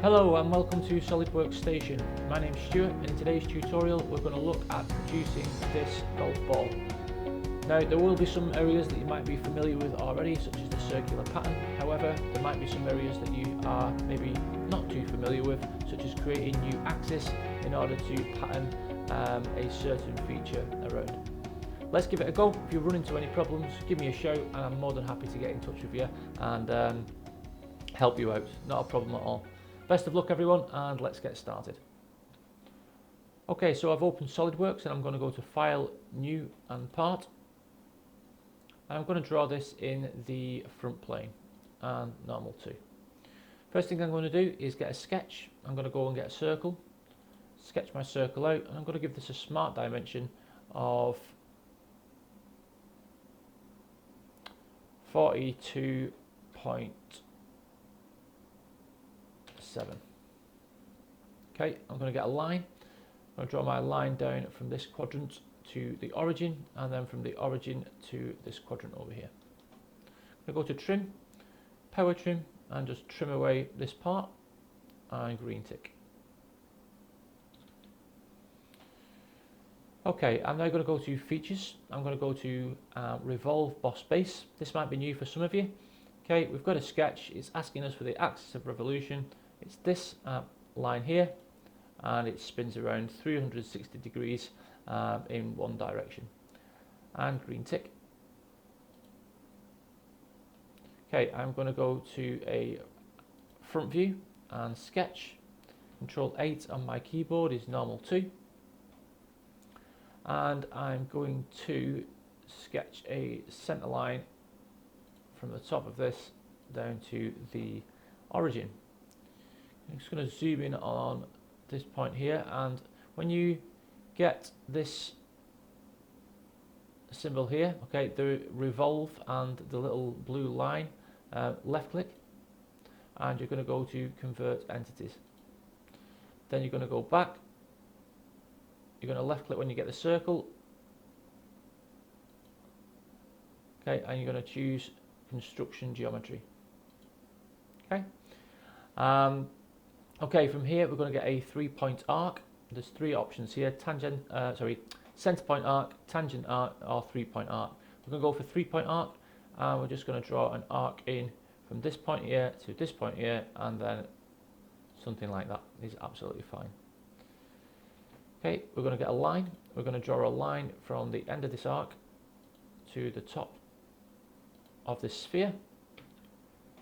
Hello and welcome to Solidworks Station. My name's Stuart and in today's tutorial we're going to look at producing this golf ball. Now there will be some areas that you might be familiar with already, such as the circular pattern. However, there might be some areas that you are maybe not too familiar with, such as creating new axis in order to pattern a certain feature around. Let's give it a go. If you run into any problems, give me a shout and I'm more than happy to get in touch with you and help you out. Not a problem at all. Best of luck everyone, and let's get started. Okay, so I've opened SolidWorks and I'm going to go to File, New and Part. And I'm going to draw this in the front plane and normal too. First thing I'm going to do is get a sketch. I'm going to go and get a circle, sketch my circle out, and I'm going to give this a smart dimension of 42.7. Okay, I'm going to get a line. I'm going to draw my line down from this quadrant to the origin, and then from the origin to this quadrant over here. I'm going to go to Trim, Power Trim, and just trim away this part, and green tick. Okay, I'm now going to go to Features. I'm going to go to Revolve Boss Base. This might be new for some of you. Okay, we've got a sketch. It's asking us for the axis of revolution. It's this line here, and it spins around 360 degrees in one direction. And green tick. Okay, I'm going to go to a front view and sketch. Control 8 on my keyboard is normal 2. And I'm going to sketch a center line from the top of this down to the origin. I'm just going to zoom in on this point here, and when you get this symbol here, okay, the revolve and the little blue line, left click, and you're going to go to convert entities. Then you're going to go back, you're going to left click when you get the circle, okay, and you're going to choose construction geometry. Okay. Okay, from here we're going to get a 3-point arc. There's 3 options here: center point arc, tangent arc, or 3-point arc. We're going to go for 3-point arc, and we're just going to draw an arc in from this point here to this point here, and then something like that is absolutely fine. Okay, we're going to get a line. We're going to draw a line from the end of this arc to the top of this sphere,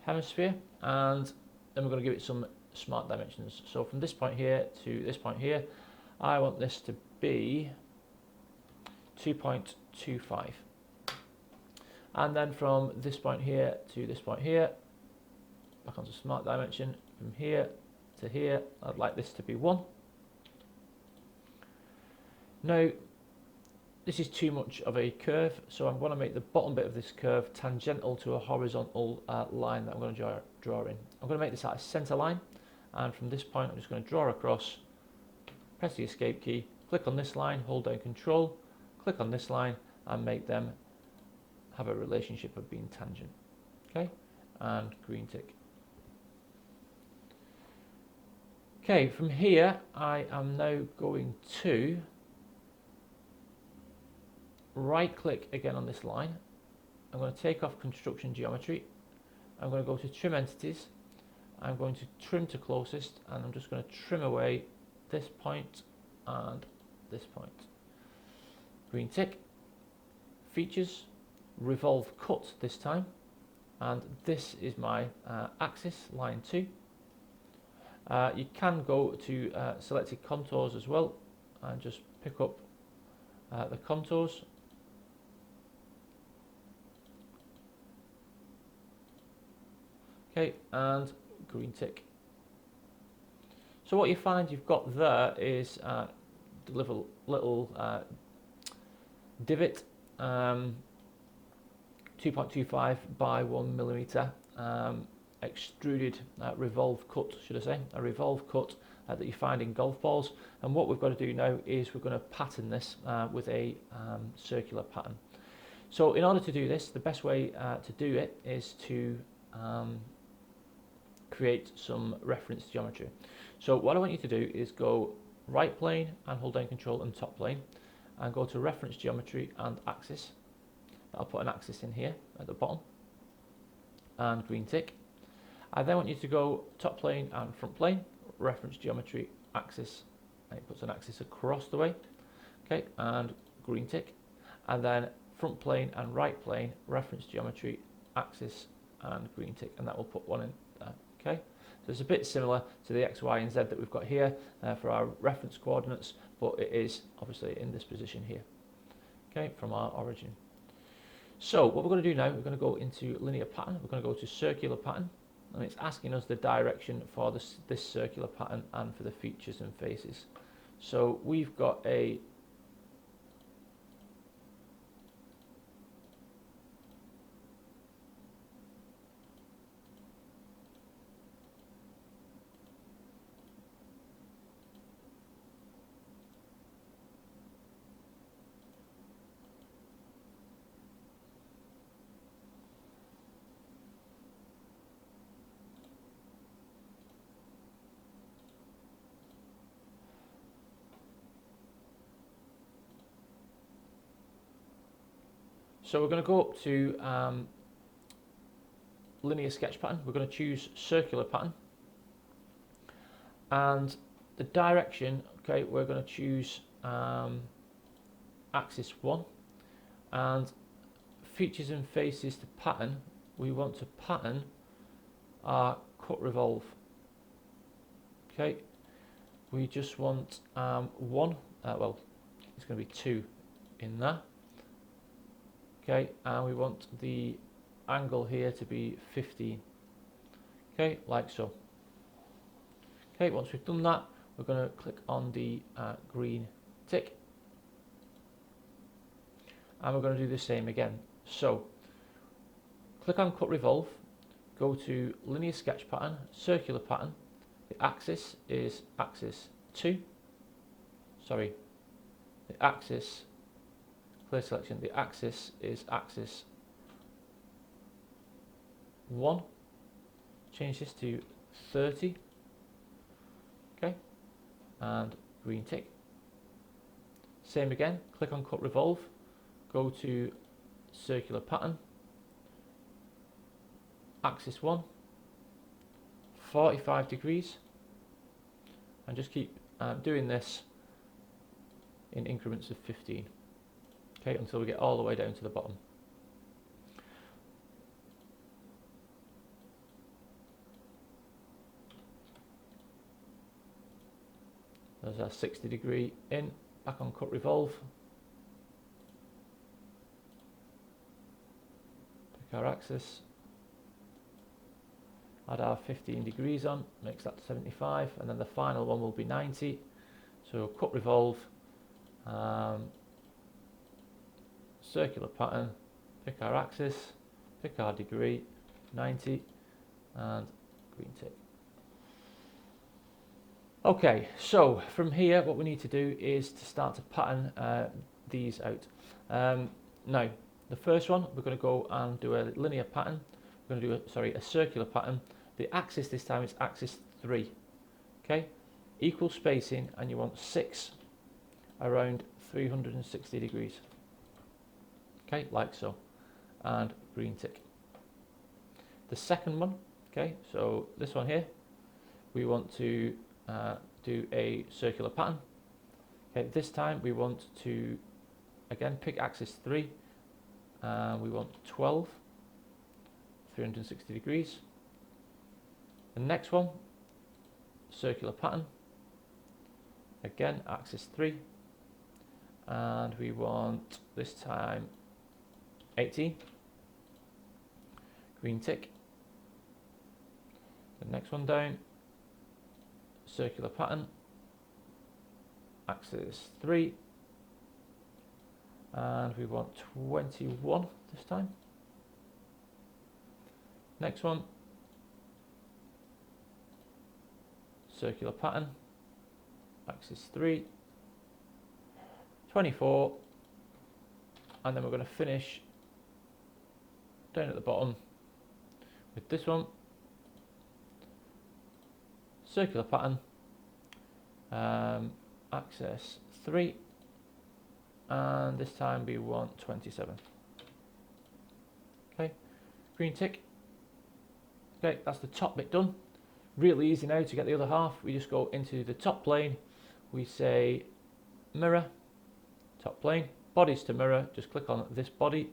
hemisphere, and then we're going to give it some smart dimensions. So from this point here to this point here, I want this to be 2.25. And then from this point here to this point here, back onto smart dimension, from here to here, I'd like this to be 1. Now, this is too much of a curve, so I'm going to make the bottom bit of this curve tangential to a horizontal line that I'm going to draw in. I'm going to make this out a center line, and from this point I'm just going to draw across, press the escape key, click on this line, hold down control, click on this line, and make them have a relationship of being tangent. Okay, and green tick. Okay, from here I am now going to right click again on this line. I'm going to take off construction geometry. I'm going to go to trim entities. I'm going to trim to closest, and I'm just going to trim away this point and this point. Green tick. Features, revolve cut this time, and this is my axis, line 2. You can go to selected contours as well and just pick up the contours. Okay, and green tick. So what you find you've got there is the little divot, 2.25 by 1 millimeter, extruded revolve cut, should I say, a revolve cut that you find in golf balls. And what we've got to do now is we're going to pattern this with a circular pattern. So in order to do this, the best way to do it is to create some reference geometry. So what I want you to do is go right plane and hold down control and top plane and go to reference geometry and axis. I'll put an axis in here at the bottom and green tick. I then want you to go top plane and front plane, reference geometry, axis, and it puts an axis across the way, okay, and green tick. And then front plane and right plane, reference geometry, axis, and green tick, and that will put one in there, okay. So it's a bit similar to the X, Y, and Z that we've got here for our reference coordinates, but it is obviously in this position here, okay, from our origin. So what we're going to do now, we're going to go into linear pattern, we're going to go to circular pattern, and it's asking us the direction for this circular pattern and for the features and faces. So we've got a So we're going to go up to linear sketch pattern. We're going to choose circular pattern, and the direction, okay, we're going to choose axis 1, and features and faces to pattern, we want to pattern our cut revolve, okay. We just want one, well, it's going to be 2 in there. Okay, and we want the angle here to be 15. Okay, like so. Okay, once we've done that, we're going to click on the green tick, and we're going to do the same again. So, click on cut revolve, go to linear sketch pattern, circular pattern. The axis is axis 2. Sorry, the axis. Clear selection, the axis is axis 1, change this to 30, okay, and green tick. Same again, click on cut revolve, go to circular pattern, axis 1, 45 degrees, and just keep doing this in increments of 15. Okay, until we get all the way down to the bottom. There's our 60 degree in, back on cut revolve. Pick our axis. Add our 15 degrees on, makes that 75, and then the final one will be 90. So cut revolve. Circular pattern, pick our axis, pick our degree, 90, and green tick. Okay, so from here what we need to do is to start to pattern these out. Now, the first one, we're going to go and do a linear pattern. We're going to do a circular pattern. The axis this time is axis 3. Okay, equal spacing, and you want 6 around 360 degrees. Okay, like so, and green tick. The second one, okay, so this one here, we want to do a circular pattern. Okay, this time we want to again pick axis 3, and we want 12, 360 degrees. The next one, circular pattern, again axis 3, and we want this time 18, green tick. The next one down, circular pattern, axis 3, and we want 21 this time. Next one, circular pattern, axis 3, 24, and then we're going to finish down at the bottom with this one, circular pattern, axis 3, and this time we want 27. Okay, green tick. Okay, that's the top bit done. Really easy now to get the other half. We just go into the top plane, we say mirror, top plane, bodies to mirror, just click on this body.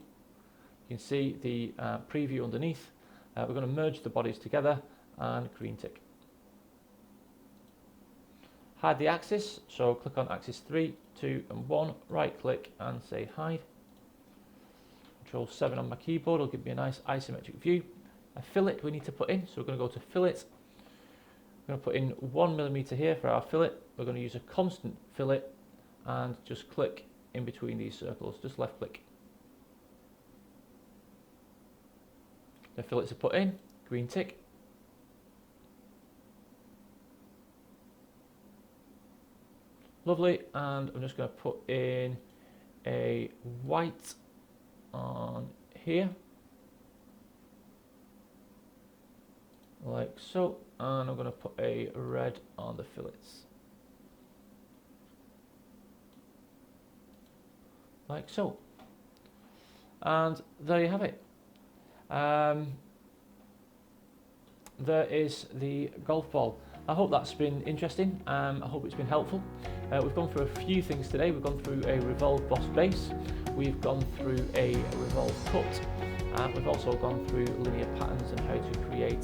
You can see the preview underneath. We're going to merge the bodies together and green tick. Hide the axis, so click on axis 3, 2 and 1, right click and say hide. Control 7 on my keyboard will give me a nice isometric view. A fillet we need to put in, so we're going to go to fillet. We're going to put in 1mm here for our fillet. We're going to use a constant fillet and just click in between these circles, just left click. The fillets are put in, green tick. Lovely, and I'm just going to put in a white on here, like so, and I'm going to put a red on the fillets, like so, and there you have it. There is the golf ball. I hope that's been interesting. I hope it's been helpful. We've gone through a few things today. We've gone through a revolve boss base. We've gone through a revolve cut. We've also gone through linear patterns and how to create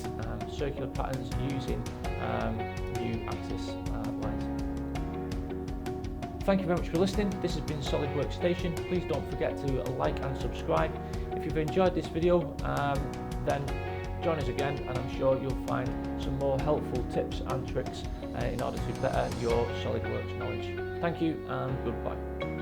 circular patterns using new axis lines. Thank you very much for listening. This has been Solidworks Station. Please don't forget to like and subscribe. If you've enjoyed this video, then join us again, and I'm sure you'll find some more helpful tips and tricks in order to better your SolidWorks knowledge. Thank you and goodbye.